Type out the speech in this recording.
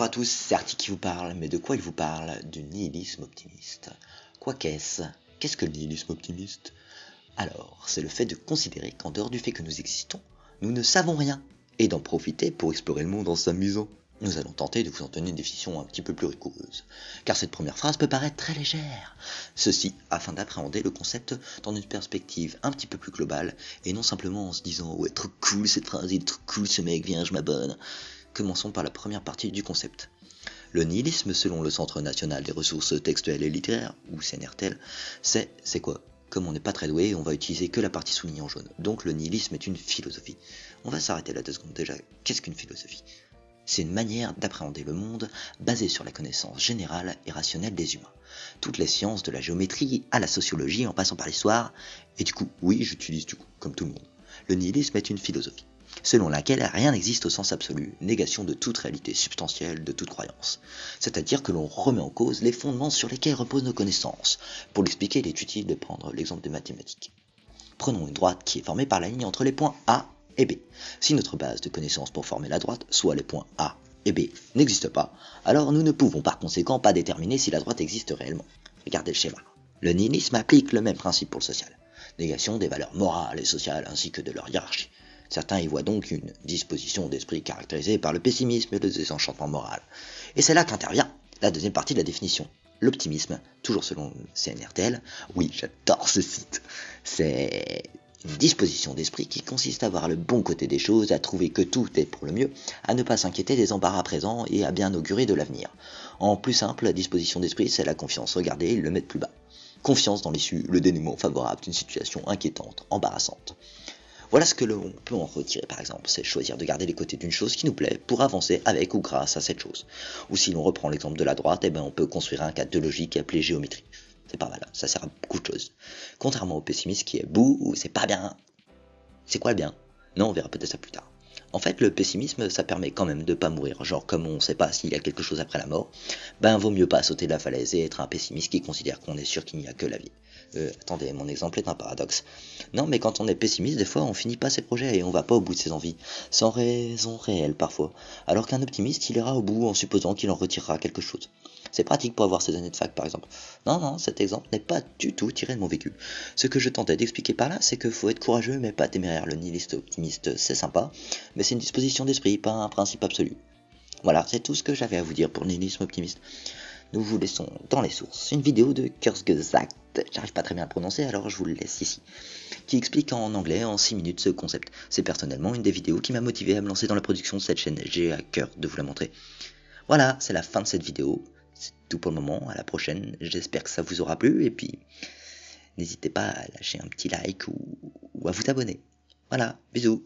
Bonjour à tous, c'est Artie qui vous parle, mais de quoi il vous parle? Du nihilisme optimiste. Quoi qu'est-ce? Qu'est-ce que le nihilisme optimiste? Alors, c'est le fait de considérer qu'en dehors du fait que nous existons, nous ne savons rien, et d'en profiter pour explorer le monde en s'amusant. Nous allons tenter de vous en donner une définition un petit peu plus rigoureuse, car cette première phrase peut paraître très légère. Ceci afin d'appréhender le concept dans une perspective un petit peu plus globale, et non simplement en se disant « ouais, trop cool cette phrase, il est trop cool ce mec, viens, je m'abonne ». Commençons par la première partie du concept. Le nihilisme, selon le Centre national des ressources textuelles et littéraires, ou CNRTL, c'est quoi? Comme on n'est pas très doué, on va utiliser que la partie soulignée en jaune. Donc le nihilisme est une philosophie. On va s'arrêter là 2 secondes déjà. Qu'est-ce qu'une philosophie? C'est une manière d'appréhender le monde basée sur la connaissance générale et rationnelle des humains. Toutes les sciences, de la géométrie à la sociologie en passant par l'histoire, et du coup, oui, j'utilise du coup, comme tout le monde. Le nihilisme est une philosophie, selon laquelle rien n'existe au sens absolu, négation de toute réalité substantielle, de toute croyance. C'est-à-dire que l'on remet en cause les fondements sur lesquels reposent nos connaissances. Pour l'expliquer, il est utile de prendre l'exemple des mathématiques. Prenons une droite qui est formée par la ligne entre les points A et B. Si notre base de connaissances pour former la droite, soit les points A et B, n'existe pas, alors nous ne pouvons par conséquent pas déterminer si la droite existe réellement. Regardez le schéma. Le nihilisme applique le même principe pour le social. Négation des valeurs morales et sociales ainsi que de leur hiérarchie. Certains y voient donc une disposition d'esprit caractérisée par le pessimisme et le désenchantement moral. Et c'est là qu'intervient la deuxième partie de la définition. L'optimisme, toujours selon le CNRTL, oui, j'adore ce site, c'est une disposition d'esprit qui consiste à voir le bon côté des choses, à trouver que tout est pour le mieux, à ne pas s'inquiéter des embarras présents et à bien augurer de l'avenir. En plus simple, la disposition d'esprit, c'est la confiance. Regardez, ils le mettent plus bas. Confiance dans l'issue, le dénouement favorable d'une situation inquiétante, embarrassante. Voilà ce que l'on peut en retirer par exemple, c'est choisir de garder les côtés d'une chose qui nous plaît pour avancer avec ou grâce à cette chose. Ou si l'on reprend l'exemple de la droite, on peut construire un cadre de logique appelé géométrie. C'est pas mal, ça sert à beaucoup de choses. Contrairement au pessimiste qui est bouh ou c'est pas bien. C'est quoi le bien? Non, on verra peut-être ça plus tard. En fait, le pessimisme, ça permet quand même de pas mourir. Genre, comme on sait pas s'il y a quelque chose après la mort, vaut mieux pas sauter de la falaise et être un pessimiste qui considère qu'on est sûr qu'il n'y a que la vie. Attendez, mon exemple est un paradoxe. Non, mais quand on est pessimiste, des fois, on finit pas ses projets et on va pas au bout de ses envies, sans raison réelle parfois. Alors qu'un optimiste, il ira au bout en supposant qu'il en retirera quelque chose. C'est pratique pour avoir ses années de fac, par exemple. Non, cet exemple n'est pas du tout tiré de mon vécu. Ce que je tentais d'expliquer par là, c'est qu'il faut être courageux, mais pas téméraire. Le nihiliste optimiste, c'est sympa, mais c'est une disposition d'esprit, pas un principe absolu. Voilà, c'est tout ce que j'avais à vous dire pour le nihilisme optimiste. Nous vous laissons dans les sources une vidéo de Kurzgesagt, j'arrive pas très bien à le prononcer alors je vous le laisse ici, qui explique en anglais en 6 minutes ce concept. C'est personnellement une des vidéos qui m'a motivé à me lancer dans la production de cette chaîne, j'ai à cœur de vous la montrer. Voilà, c'est la fin de cette vidéo, c'est tout pour le moment, à la prochaine, j'espère que ça vous aura plu et puis n'hésitez pas à lâcher un petit like ou à vous abonner. Voilà, bisous.